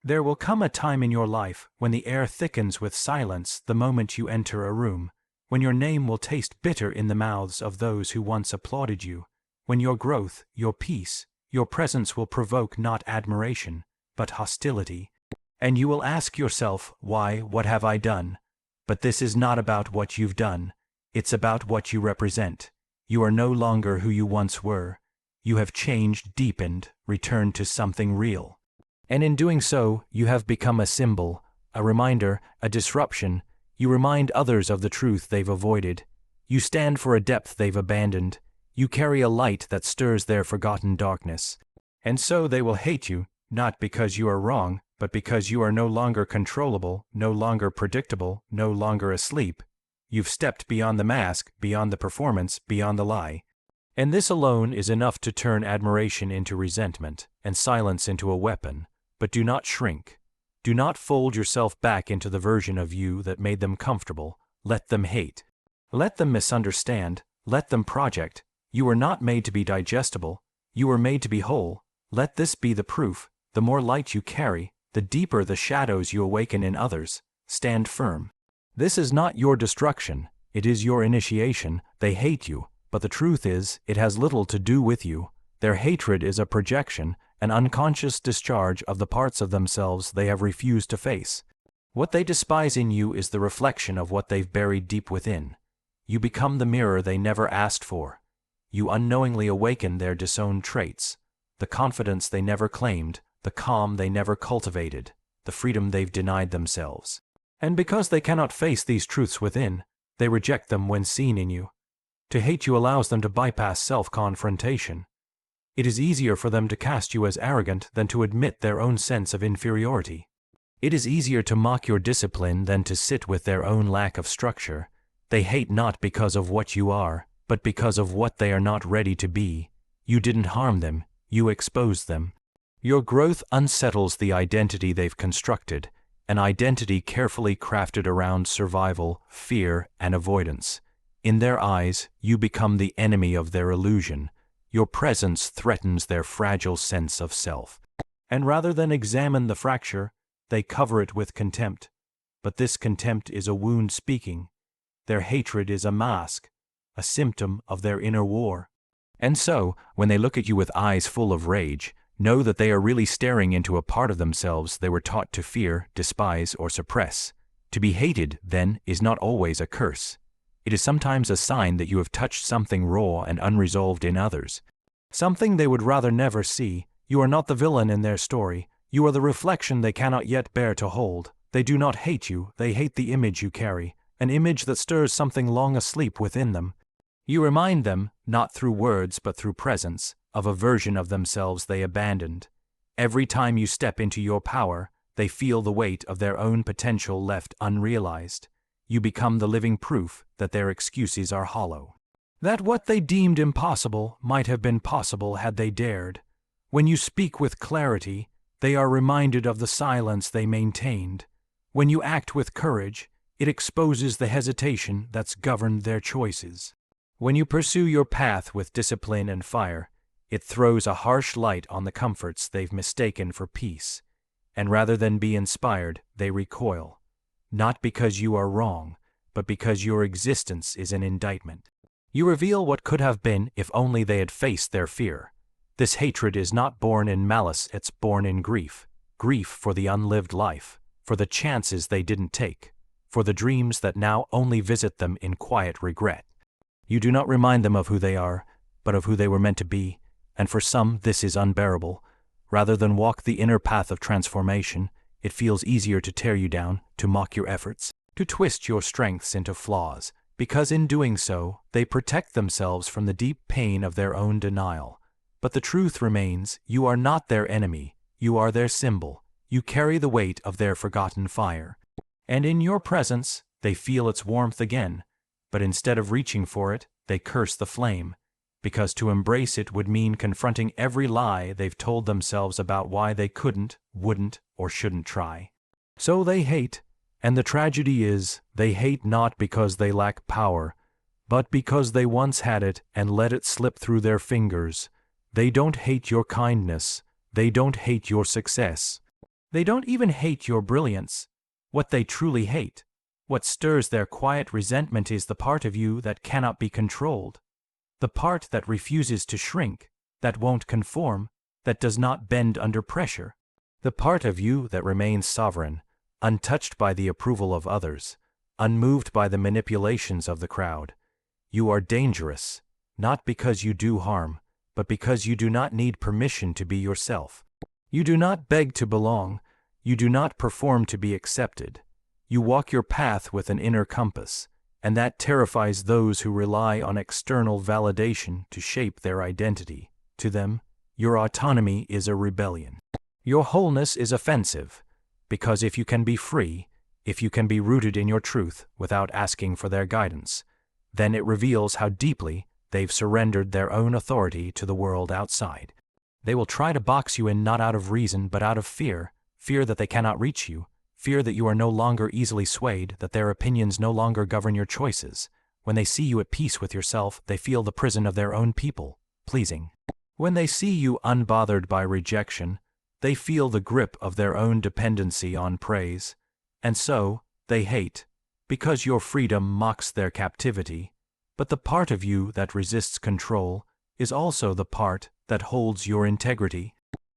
There will come a time in your life when the air thickens with silence the moment you enter a room, when your name will taste bitter in the mouths of those who once applauded you, when your growth, your peace, your presence will provoke not admiration, but hostility. And you will ask yourself, why, what have I done? But this is not about what you've done. It's about what you represent. You are no longer who you once were. You have changed, deepened, returned to something real. And in doing so, you have become a symbol, a reminder, a disruption. You remind others of the truth they've avoided. You stand for a depth they've abandoned. You carry a light that stirs their forgotten darkness. And so they will hate you, not because you are wrong, but because you are no longer controllable, no longer predictable, no longer asleep. You've stepped beyond the mask, beyond the performance, beyond the lie. And this alone is enough to turn admiration into resentment, and silence into a weapon. But do not shrink. Do not fold yourself back into the version of you that made them comfortable. Let them hate. Let them misunderstand. Let them project. You were not made to be digestible. You were made to be whole. Let this be the proof. The more light you carry, the deeper the shadows you awaken in others. Stand firm. This is not your destruction. It is your initiation. They hate you, but the truth is, it has little to do with you. Their hatred is a projection, an unconscious discharge of the parts of themselves they have refused to face. What they despise in you is the reflection of what they've buried deep within. You become the mirror they never asked for. You unknowingly awaken their disowned traits, the confidence they never claimed, the calm they never cultivated, the freedom they've denied themselves. And because they cannot face these truths within, they reject them when seen in you. To hate you allows them to bypass self-confrontation. It is easier for them to cast you as arrogant than to admit their own sense of inferiority. It is easier to mock your discipline than to sit with their own lack of structure. They hate not because of what you are, but because of what they are not ready to be. You didn't harm them, you exposed them. Your growth unsettles the identity they've constructed, an identity carefully crafted around survival, fear, and avoidance. In their eyes, you become the enemy of their illusion. Your presence threatens their fragile sense of self. And rather than examine the fracture, they cover it with contempt. But this contempt is a wound speaking. Their hatred is a mask, a symptom of their inner war. And so, when they look at you with eyes full of rage, know that they are really staring into a part of themselves they were taught to fear, despise, or suppress. To be hated, then, is not always a curse. It is sometimes a sign that you have touched something raw and unresolved in others. Something they would rather never see. You are not the villain in their story. You are the reflection they cannot yet bear to hold. They do not hate you, they hate the image you carry, an image that stirs something long asleep within them. You remind them, not through words but through presence, of a version of themselves they abandoned. Every time you step into your power, they feel the weight of their own potential left unrealized. You become the living proof that their excuses are hollow. That what they deemed impossible might have been possible had they dared. When you speak with clarity, they are reminded of the silence they maintained. When you act with courage, it exposes the hesitation that's governed their choices. When you pursue your path with discipline and fire, it throws a harsh light on the comforts they've mistaken for peace. And rather than be inspired, they recoil. Not because you are wrong, but because your existence is an indictment. You reveal what could have been if only they had faced their fear. This hatred is not born in malice, it's born in grief. Grief for the unlived life, for the chances they didn't take, for the dreams that now only visit them in quiet regret. You do not remind them of who they are, but of who they were meant to be, and for some this is unbearable. Rather than walk the inner path of transformation, it feels easier to tear you down, to mock your efforts, to twist your strengths into flaws, because in doing so, they protect themselves from the deep pain of their own denial. But the truth remains, you are not their enemy, you are their symbol. You carry the weight of their forgotten fire. And in your presence, they feel its warmth again, but instead of reaching for it, they curse the flame, because to embrace it would mean confronting every lie they've told themselves about why they couldn't, wouldn't, or shouldn't try. So they hate, and the tragedy is, they hate not because they lack power, but because they once had it and let it slip through their fingers. They don't hate your kindness, they don't hate your success. They don't even hate your brilliance. What they truly hate, what stirs their quiet resentment, is the part of you that cannot be controlled. The part that refuses to shrink, that won't conform, that does not bend under pressure. The part of you that remains sovereign, untouched by the approval of others, unmoved by the manipulations of the crowd. You are dangerous, not because you do harm, but because you do not need permission to be yourself. You do not beg to belong. You do not perform to be accepted. You walk your path with an inner compass, and that terrifies those who rely on external validation to shape their identity. To them, your autonomy is a rebellion. Your wholeness is offensive, because if you can be free, if you can be rooted in your truth without asking for their guidance, then it reveals how deeply they've surrendered their own authority to the world outside. They will try to box you in not out of reason but out of fear, fear that they cannot reach you, fear that you are no longer easily swayed, that their opinions no longer govern your choices. When they see you at peace with yourself, they feel the prison of their own people, pleasing. When they see you unbothered by rejection, they feel the grip of their own dependency on praise. And so, they hate, because your freedom mocks their captivity. But the part of you that resists control is also the part that holds your integrity.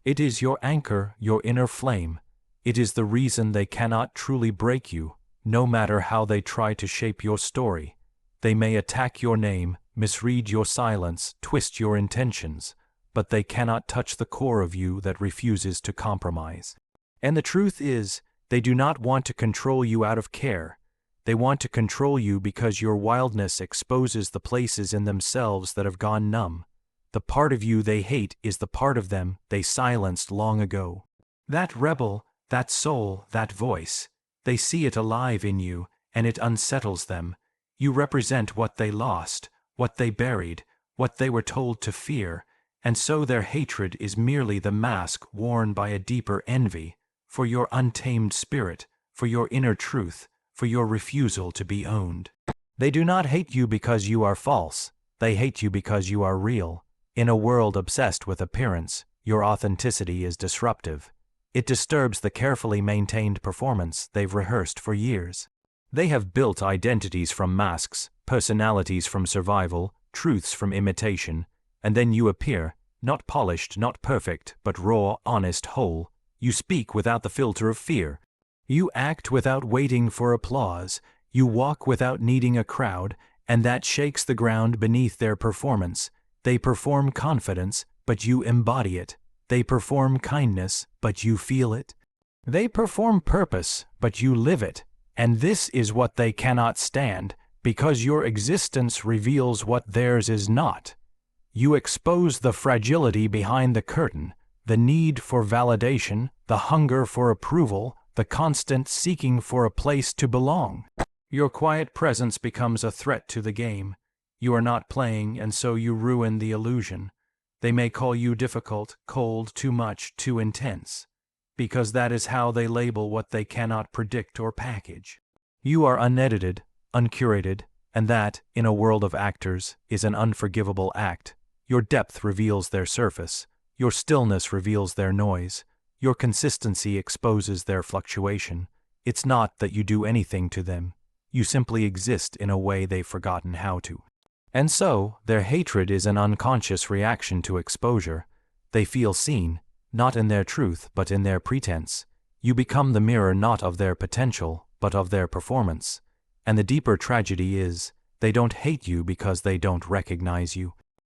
It is your anchor, your inner flame. It is the reason they cannot truly break you, no matter how they try to shape your story. They may attack your name, misread your silence, twist your intentions, but they cannot touch the core of you that refuses to compromise. And the truth is, they do not want to control you out of care. They want to control you because your wildness exposes the places in themselves that have gone numb. The part of you they hate is the part of them they silenced long ago. That rebel, that soul, that voice, they see it alive in you, and it unsettles them. You represent what they lost, what they buried, what they were told to fear, and so their hatred is merely the mask worn by a deeper envy for your untamed spirit, for your inner truth, for your refusal to be owned. They do not hate you because you are false. They hate you because you are real. In a world obsessed with appearance, your authenticity is disruptive. It disturbs the carefully maintained performance they've rehearsed for years. They have built identities from masks, personalities from survival, truths from imitation, and then you appear, not polished, not perfect, but raw, honest, whole. You speak without the filter of fear. You act without waiting for applause. You walk without needing a crowd, and that shakes the ground beneath their performance. They perform confidence, but you embody it. They perform kindness, but you feel it. They perform purpose, but you live it. And this is what they cannot stand, because your existence reveals what theirs is not. You expose the fragility behind the curtain, the need for validation, the hunger for approval, the constant seeking for a place to belong. Your quiet presence becomes a threat to the game. You are not playing, and so you ruin the illusion. They may call you difficult, cold, too much, too intense, because that is how they label what they cannot predict or package. You are unedited, uncurated, and that, in a world of actors, is an unforgivable act. Your depth reveals their surface. Your stillness reveals their noise. Your consistency exposes their fluctuation. It's not that you do anything to them. You simply exist in a way they've forgotten how to. And so, their hatred is an unconscious reaction to exposure. They feel seen, not in their truth, but in their pretense. You become the mirror not of their potential, but of their performance. And the deeper tragedy is, they don't hate you because they don't recognize you.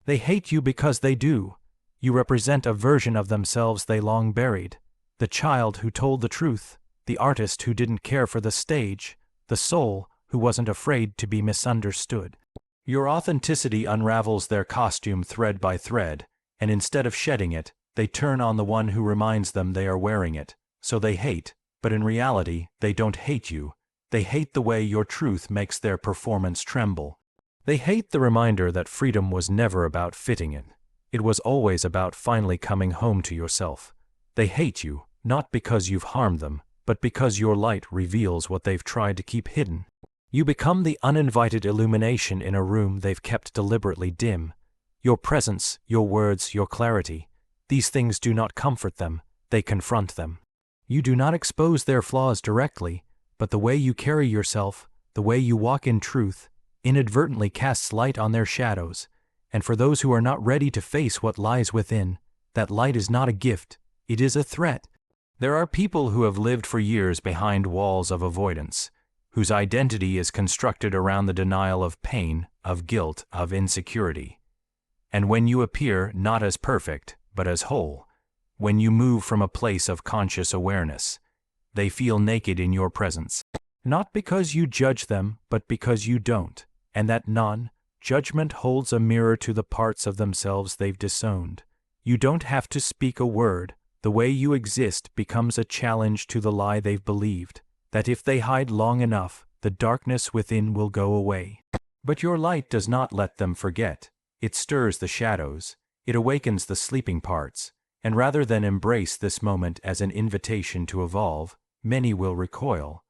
They hate you because they do. You represent a version of themselves they long buried. The child who told the truth, the artist who didn't care for the stage, the soul who wasn't afraid to be misunderstood. Your authenticity unravels their costume thread by thread, and instead of shedding it, they turn on the one who reminds them they are wearing it. So they hate, but in reality, they don't hate you. They hate the way your truth makes their performance tremble. They hate the reminder that freedom was never about fitting in. It was always about finally coming home to yourself. They hate you, not because you've harmed them, but because your light reveals what they've tried to keep hidden. You become the uninvited illumination in a room they've kept deliberately dim. Your presence, your words, your clarity, these things do not comfort them, they confront them. You do not expose their flaws directly, but the way you carry yourself, the way you walk in truth, inadvertently casts light on their shadows. And for those who are not ready to face what lies within, that light is not a gift, it is a threat. There are people who have lived for years behind walls of avoidance, whose identity is constructed around the denial of pain, of guilt, of insecurity. And when you appear not as perfect, but as whole, when you move from a place of conscious awareness, they feel naked in your presence. Not because you judge them, but because you don't, and that non-judgment holds a mirror to the parts of themselves they've disowned. You don't have to speak a word. The way you exist becomes a challenge to the lie they've believed, that if they hide long enough, the darkness within will go away. But your light does not let them forget. It stirs the shadows. It awakens the sleeping parts. And rather than embrace this moment as an invitation to evolve, many will recoil.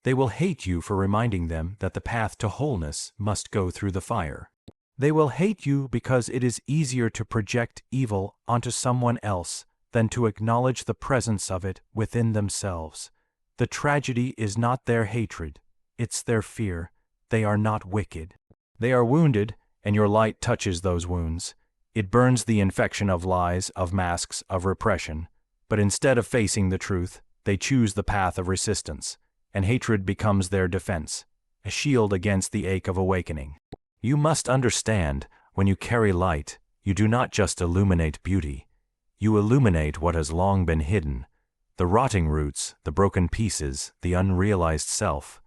They will hate you for reminding them that the path to wholeness must go through the fire. They will hate you because it is easier to project evil onto someone else than to acknowledge the presence of it within themselves. The tragedy is not their hatred, it's their fear. They are not wicked. They are wounded, and your light touches those wounds. It burns the infection of lies, of masks, of repression. But instead of facing the truth, they choose the path of resistance, and hatred becomes their defense, a shield against the ache of awakening. You must understand, when you carry light, you do not just illuminate beauty. You illuminate what has long been hidden, the rotting roots, the broken pieces, the unrealized self.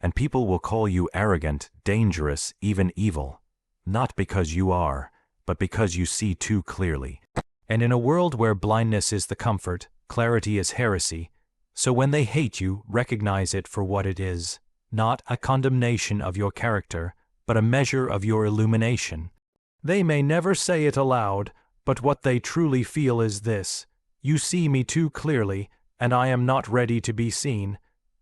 And people will call you arrogant, dangerous, even evil, not because you are, but because you see too clearly. And in a world where blindness is the comfort, clarity is heresy, so when they hate you, recognize it for what it is, not a condemnation of your character, but a measure of your illumination. They may never say it aloud, but what they truly feel is this: you see me too clearly, and I am not ready to be seen.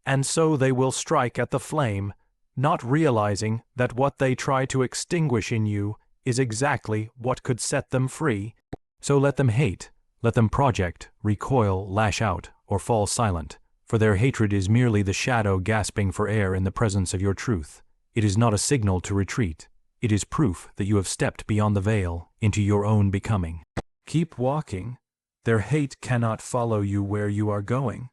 And so they will strike at the flame, not realizing that what they try to extinguish in you is exactly what could set them free. So let them hate, let them project, recoil, lash out, or fall silent, for their hatred is merely the shadow gasping for air in the presence of your truth. It is not a signal to retreat. It is proof that you have stepped beyond the veil into your own becoming. Keep walking. Their hate cannot follow you where you are going.